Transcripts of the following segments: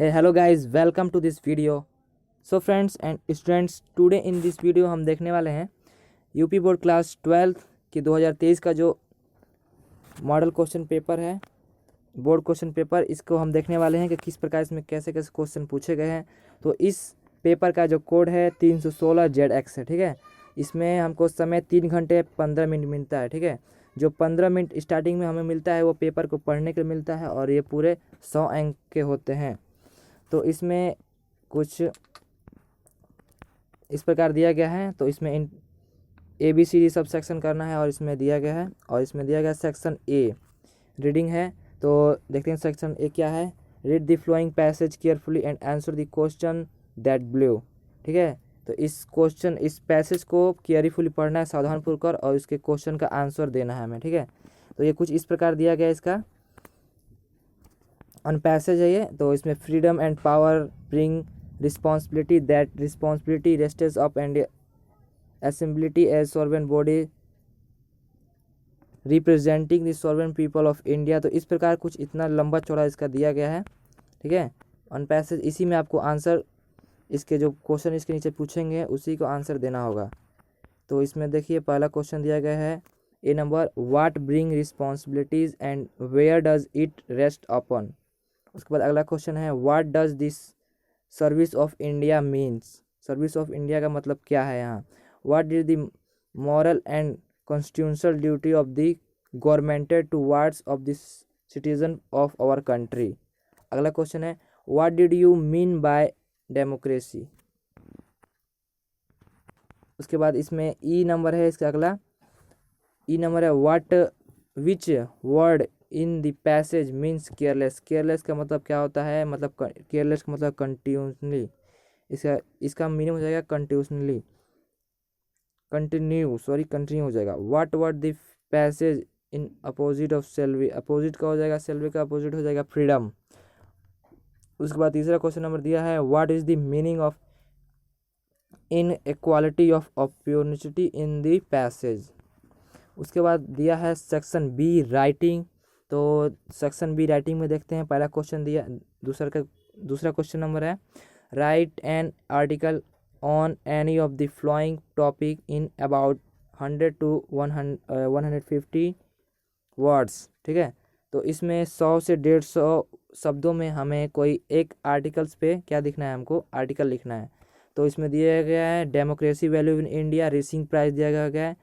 Hey, hello guys, welcome to this video. So friends and students, today in this video हम देखने वाले हैं UP board class 12 की 2023 का जो मॉडल क्वेश्चन पेपर है, बोर्ड क्वेश्चन पेपर, इसको हम देखने वाले हैं कि किस प्रकार इसमें कैसे कैसे क्वेश्चन पूछे गए हैं। तो इस पेपर का जो कोड है 316ZX है, ठीक है। इसमें हमको समय 3 घंटे 15 मिनट मिलता है, ठीक है। जो 15 मिनट स्टार्टिंग में हमें मिलता है वो पेपर को पढ़ने के लिए मिलता है और ये पूरे 100 अंक के होते हैं। तो इसमें कुछ इस प्रकार दिया गया है। तो इसमें इन ABCD सब सेक्शन करना है और इसमें दिया गया है, और इसमें दिया गया सेक्शन ए रीडिंग है। तो देखते हैं सेक्शन ए क्या है। Read the flowing passage carefully and answer the question that blue, ठीक है। तो इस पैसेज को केयरफुली पढ़ना है, सावधानपूर्वक, और इसके क्वेश्चन का आंसर देना है हमें, ठीक है। तो ये कुछ इस प्रकार दिया गया है। इसका ऑन पैसेज है ये। तो इसमें freedom and power bring responsibility, that responsibility rests up and assembly as sovereign body representing the sovereign people of India. तो इस प्रकार कुछ इतना लंबा चौड़ा इसका दिया गया है, ठीक है। ऑन पैसेज, इसी में आपको आंसर, इसके जो क्वेश्चन इसके नीचे पूछेंगे उसी को आंसर देना होगा। तो इसमें देखिए पहला क्वेश्चन दिया गया है A number, what bring responsibilities and where does it rest upon. उसके बाद अगला क्वेश्चन है what does this service of India means. Service of India का मतलब क्या है यहाँ। What is the moral and constitutional duty of the government towards of the citizen of our country. अगला क्वेश्चन है what did you mean by democracy. उसके बाद इसमें ई नंबर है, इसका अगला ई नंबर है what which word in the passage means careless. Careless का मतलब क्या होता है, मतलब केयरलेस का मतलब कंटिन्यूसली, इसका मीनिंग हो जाएगा कंटिन्यूसली, कंटिन्यू हो जाएगा। What word the passage in opposite of सेल्वी। अपोजिट का हो जाएगा, सेल्वी का अपोजिट हो जाएगा फ्रीडम। उसके बाद तीसरा क्वेश्चन नंबर दिया है what is the meaning of in equality of opportunity in the passage. उसके बाद दिया है सेक्शन बी राइटिंग। तो सेक्शन बी राइटिंग में देखते हैं पहला क्वेश्चन दिया, दूसरा क्वेश्चन नंबर है right an article on any of the flowing topic in about 100 to 150 words, ठीक है। तो इसमें 100 से 150 शब्दों में हमें कोई एक आर्टिकल्स पे क्या लिखना है, हमको आर्टिकल लिखना है। तो इसमें दिया गया है democracy value in India, raising price दिया गया है,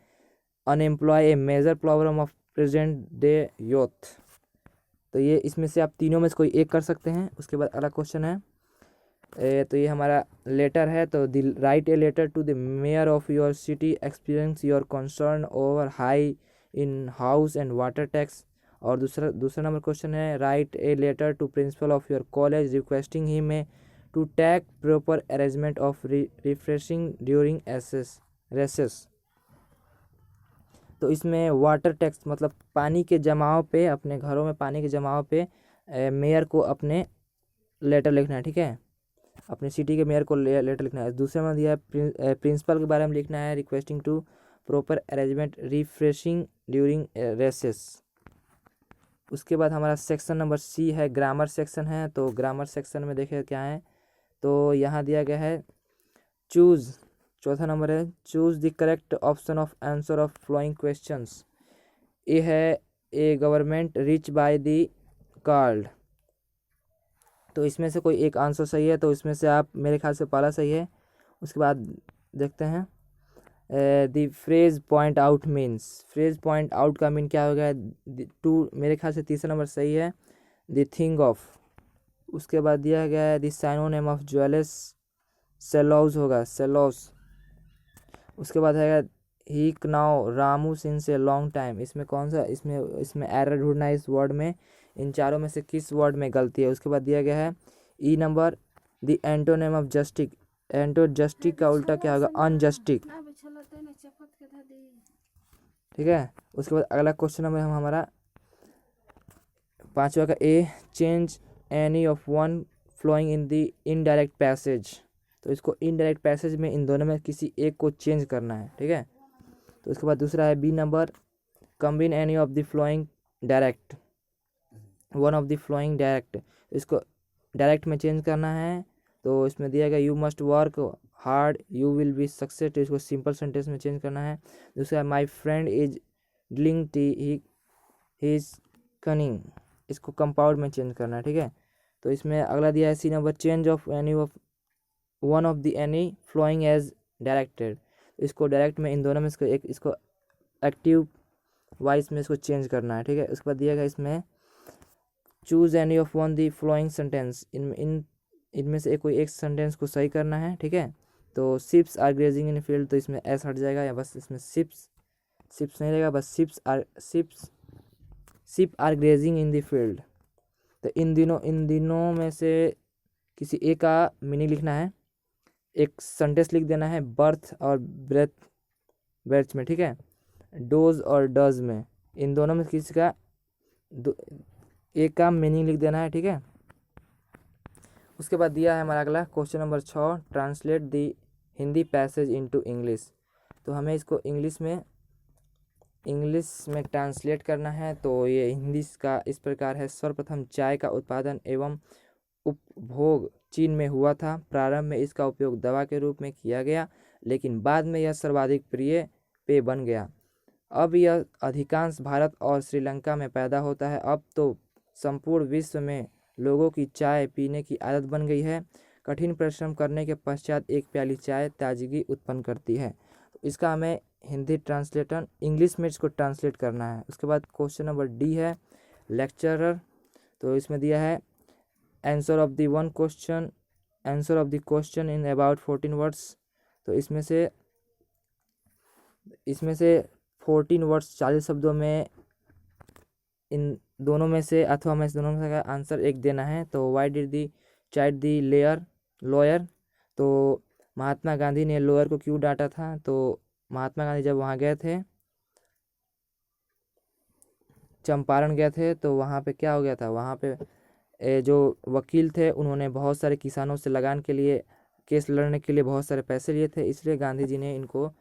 unemploy a major problem of present day youth. तो ये इसमें से आप तीनों में से कोई एक कर सकते हैं। उसके बाद अगला क्वेश्चन है तो ये हमारा लेटर है। तो write a letter to the mayor of your city experience your concern over high in house and water tax. और दूसरा नंबर क्वेश्चन है write a letter to principal of your college requesting him to take proper arrangement of refreshing during recesses. तो इसमें water tax मतलब पानी के जमाव पे, अपने घरों में पानी के जमाव पे मेयर को अपने लेटर लिखना है, ठीक है। अपने सिटी के मेयर को लेटर लिखना है। दूसरे में दिया है प्रिंसिपल के बारे में लिखना है requesting to proper arrangement refreshing during recesses. उसके बाद हमारा सेक्शन नंबर सी है, ग्रामर सेक्शन है। तो ग्रामर सेक्शन में देखें क्या है। तो यहाँ दिया गया है चूज़, चौथा नंबर है choose the correct option of answer of following questions. A है a government rich by the card. तो इसमें से कोई एक आंसर सही है, तो इसमें से आप, मेरे ख्याल से पहला सही है। उसके बाद देखते हैं the phrase point out means. Phrase point out का मीन क्या हो गया, टू, मेरे ख्याल से तीसरा नंबर सही है, द थिंग ऑफ। उसके बाद दिया गया है द साइनोनिम ऑफ ज्वेलस, सेलॉज होगा, सेलॉस। उसके बाद है he now Ramu since a long time. इसमें कौन सा, इसमें एरर ढूंढना है इस वर्ड में, इन चारों में से किस वर्ड में गलती है। उसके बाद दिया गया है ई नंबर द एंटोनिम ऑफ जस्टिक। जस्टिक का उल्टा क्या होगा, अनजस्टिक, ठीक है। उसके बाद अगला क्वेश्चन नंबर हमारा पांचवा का a change any of one following in the indirect passage. तो इसको इनडायरेक्ट पैसेज में इन दोनों में किसी एक को चेंज करना है, ठीक है। तो उसके बाद दूसरा है B number combine any of the following direct, one of the following direct. इसको डायरेक्ट में चेंज करना है तो इसमें दिया गया you must work hard you will be success, तो इसको सिंपल सेंटेंस में चेंज करना है। दूसरा my friend is drinking tea he is cunning, इसको कंपाउंड में चेंज करना है, ठीक है। तो इसमें अगला दिया है C number change of any of one of the any following as directed, इसको डायरेक्ट में इन दोनों में इसको एक्टिव वाइज में इसको चेंज करना है, ठीक है। उसके बाद दिया गया इसमें choose any of one the following sentence, इनमें से कोई एक सेंटेंस को सही करना है, ठीक है। तो ships are grazing in field, तो इसमें एस हट जाएगा या बस इसमें शिप्स नहीं रहेगा, बस ship are grazing in the field. तो इन दिनों में से किसी एक का मीनिंग लिखना है, एक सेंटेंस लिख देना है बर्थ और ब्रेथ में, ठीक है। डोज और डज में, इन दोनों में किसी का एक का मीनिंग लिख देना है, ठीक है। उसके बाद दिया है हमारा अगला क्वेश्चन नंबर 6 ट्रांसलेट दी हिंदी पैसेज इनटू इंग्लिश, तो हमें इसको इंग्लिश में ट्रांसलेट करना है। तो ये हिंदी का इस प्रकार है, सर्वप्रथम चाय का उत्पादन एवं उपभोग चीन में हुआ था। प्रारंभ में इसका उपयोग दवा के रूप में किया गया, लेकिन बाद में यह सर्वाधिक प्रिय पेय बन गया। अब यह अधिकांश भारत और श्रीलंका में पैदा होता है। अब तो संपूर्ण विश्व में लोगों की चाय पीने की आदत बन गई है। कठिन परिश्रम करने के पश्चात एक प्याली चाय ताजगी उत्पन्न करती है। तो इसका हमें हिंदी ट्रांसलेटर इंग्लिश में इसको ट्रांसलेट करना है। उसके बाद क्वेश्चन नंबर डी है लेक्चरर, तो इसमें दिया है answer of the question in about 14 words, तो इसमें से 14 वर्ड्स 40 शब्दों में इन दोनों में से अथवा में दोनों में से आंसर एक देना है। तो why did the child the lawyer, तो महात्मा गांधी ने लॉयर को क्यों डांटा था। तो महात्मा गांधी जब वहाँ गए थे, चंपारण गए थे, तो वहाँ पे क्या हो गया था, वहाँ पे जो वकील थे उन्होंने बहुत सारे किसानों से लगान के लिए केस लड़ने के लिए बहुत सारे पैसे लिए थे, इसलिए गांधी जी ने इनको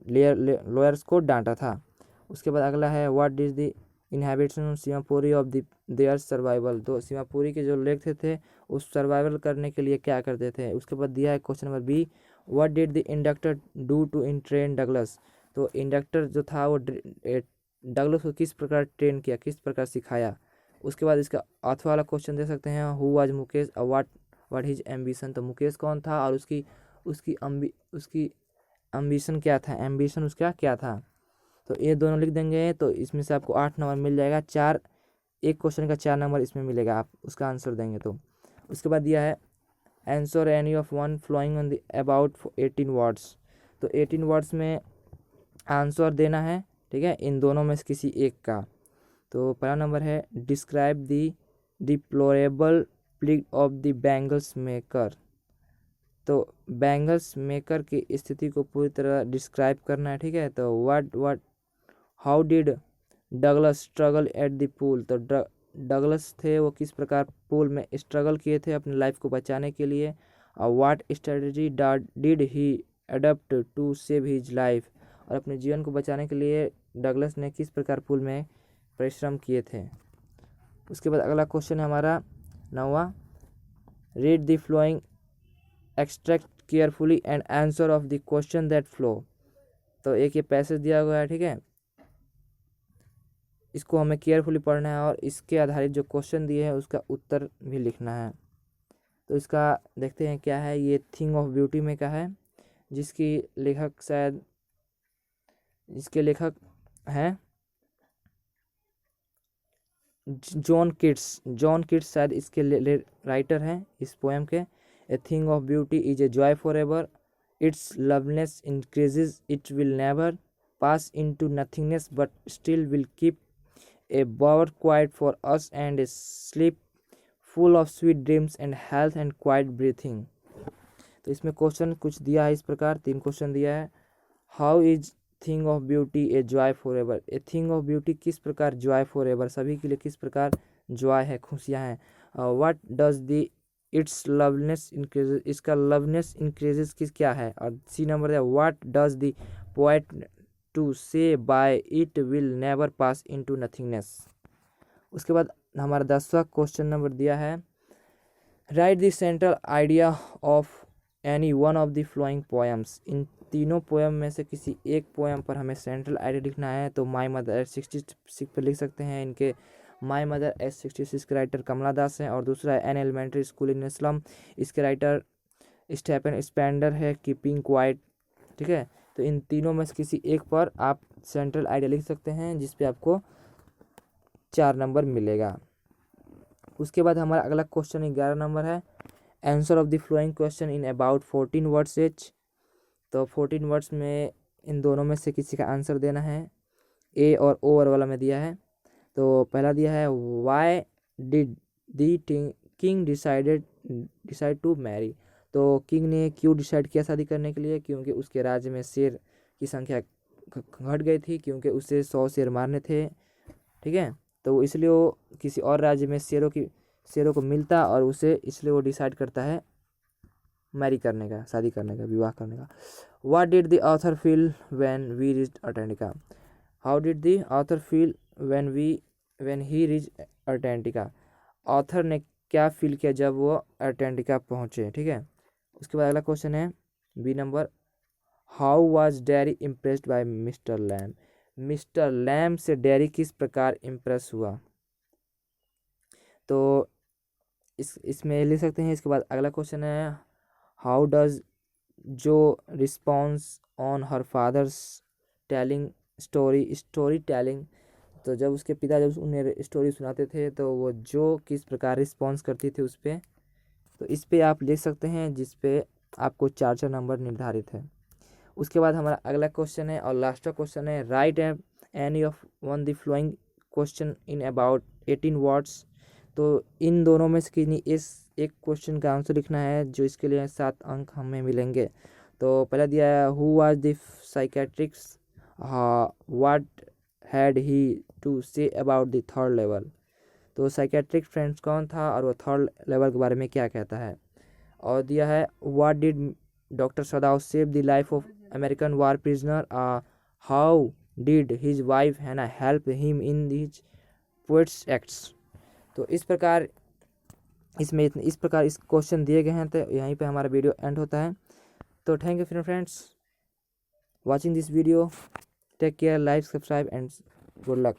लॉयर्स को डांटा था। उसके बाद अगला है what is the inhabitation Seemapuri of their survival, तो सीमापुरी के जो लोग थे उस सर्वाइवल करने के लिए क्या करते थे। उसके बाद दिया है question number B what did the inductor do to in train Douglas, तो इंडक्टर जो था वो डगलस को किस प्रकार ट्रेन किया, किस प्रकार सिखाया। उसके बाद इसका ऑथर वाला क्वेश्चन दे सकते हैं हु वाज मुकेश और व्हाट हिज एम्बिशन, तो मुकेश कौन था और उसकी एम्बिशन क्या था, एम्बिशन उसका क्या था। तो ये दोनों लिख देंगे, तो इसमें से आपको 8 नंबर मिल जाएगा। एक क्वेश्चन का 4 नंबर इसमें मिलेगा, आप उसका आंसर देंगे तो। उसके बाद दिया है answer any of one following on the about 18 words, तो 18 वर्ड्स में आंसर देना है, ठीक है, इन दोनों में से किसी एक का। तो पहला नंबर है describe the deplorable plight of the bangles maker, तो बैंगल्स मेकर की स्थिति को पूरी तरह डिस्क्राइब करना है, ठीक है। तो how did Douglas struggle at the pool, तो डगलस थे वो किस प्रकार पूल में स्ट्रगल किए थे अपनी लाइफ को बचाने के लिए। और what strategy did he adopt to save his life, और अपने जीवन को बचाने के लिए डगलस ने किस प्रकार पूल में परिश्रम किए थे। उसके बाद अगला क्वेश्चन है हमारा 9वां read the following extract carefully and answer of the question that flow, तो एक ये पैसेज दिया हुआ है, ठीक है, इसको हमें केयरफुली पढ़ना है और इसके आधारित जो क्वेश्चन दिए हैं उसका उत्तर भी लिखना है। तो इसका देखते हैं क्या है, ये थिंग ऑफ ब्यूटी में का है, जिसके लेखक हैं जॉन किट्स शायद इसके राइटर हैं इस पोएम के। A thing of beauty is a joy for ever, it's loveliness increases, it will never pass into nothingness but still will keep a bower quiet for us and a sleep full of sweet dreams and health and quiet breathing। तो इसमें question कुछ दिया है इस प्रकार, 3 question दिया है। How is thing of beauty a joy for ever, a thing of beauty किस प्रकार जॉय फॉर एवर सभी के लिए किस प्रकार जॉय है, खुशियाँ हैं। What does the its loveliness increases, इसका लवनेस इंक्रीजेज किस क्या है। और सी नंबर है what does the poet to say by it will never pass into nothingness. उसके बाद हमारा 10वां क्वेश्चन नंबर दिया है write the central idea of any one of the following poems. इन तीनों पोएम में से किसी एक पोएम पर हमें सेंट्रल आइडिया लिखना है। तो माई मदर एट 66 पर लिख सकते हैं। इनके माई मदर एट 66 के राइटर कमला दास हैं, और दूसरा है an elementary school in slum, इसके राइटर स्टेफन स्पेंडर है, कीपिंग क्वाइट। ठीक है, तो इन तीनों में से किसी एक पर आप सेंट्रल आइडिया लिख सकते हैं, जिस पे आपको 4 नंबर मिलेगा। उसके बाद हमारा अगला क्वेश्चन 11 नंबर है, answer of the flowing question in about 14 words H. तो 14 वर्ड्स में इन दोनों में से किसी का आंसर देना है। ए और ओ वाला में दिया है। तो पहला दिया है, why did the king decide to marry. तो किंग ने क्यों डिसाइड किया शादी करने के लिए? क्योंकि उसके राज्य में शेर की संख्या घट गई थी, क्योंकि उसे 100 शेर मारने थे। ठीक है, तो इसलिए वो किसी और राज्य में शेरों को मिलता, और उसे इसलिए वो डिसाइड करता है मैरी करने का, शादी करने का, विवाह करने का। What did the author feel when we reached Atlantica. How did the author feel when he reach Atlantica. Author ने क्या फील किया जब वो अटलांटिका पहुँचे। ठीक है, उसके बाद अगला क्वेश्चन है B number, how was Derry impressed by mister Lamb. Mister Lamb से डैरी किस प्रकार इम्प्रेस हुआ। तो इसमें लिख सकते हैं। इसके बाद अगला क्वेश्चन है, हाउ डज जो response on her father's telling story telling. तो जब उसके पिता जब उन्हें स्टोरी सुनाते थे, तो वो जो किस प्रकार रिस्पॉन्स करती थी उस पर। तो इस पे आप लिख सकते हैं, जिस पे आपको 4 नंबर निर्धारित है। उसके बाद हमारा अगला क्वेश्चन है और लास्ट क्वेश्चन है, right any of one the flowing question in about 18 words. तो इन दोनों में से किन्हीं इस एक क्वेश्चन का आंसर लिखना है, जो इसके लिए 7 अंक हमें मिलेंगे। तो पहला दिया है, who was the psychiatrists, what had he to say about the third level. तो साइकेट्रिक फ्रेंड्स कौन था, और वो थर्ड लेवल के बारे में क्या कहता है। और दिया है, what did doctor Sadao save the life of American war prisoner, how did his wife Hana help him in his poets acts. तो इस प्रकार इस क्वेश्चन दिए गए हैं। तो यहीं पे हमारा वीडियो एंड होता है। तो thank you friends watching this video, take care, like, subscribe and good luck.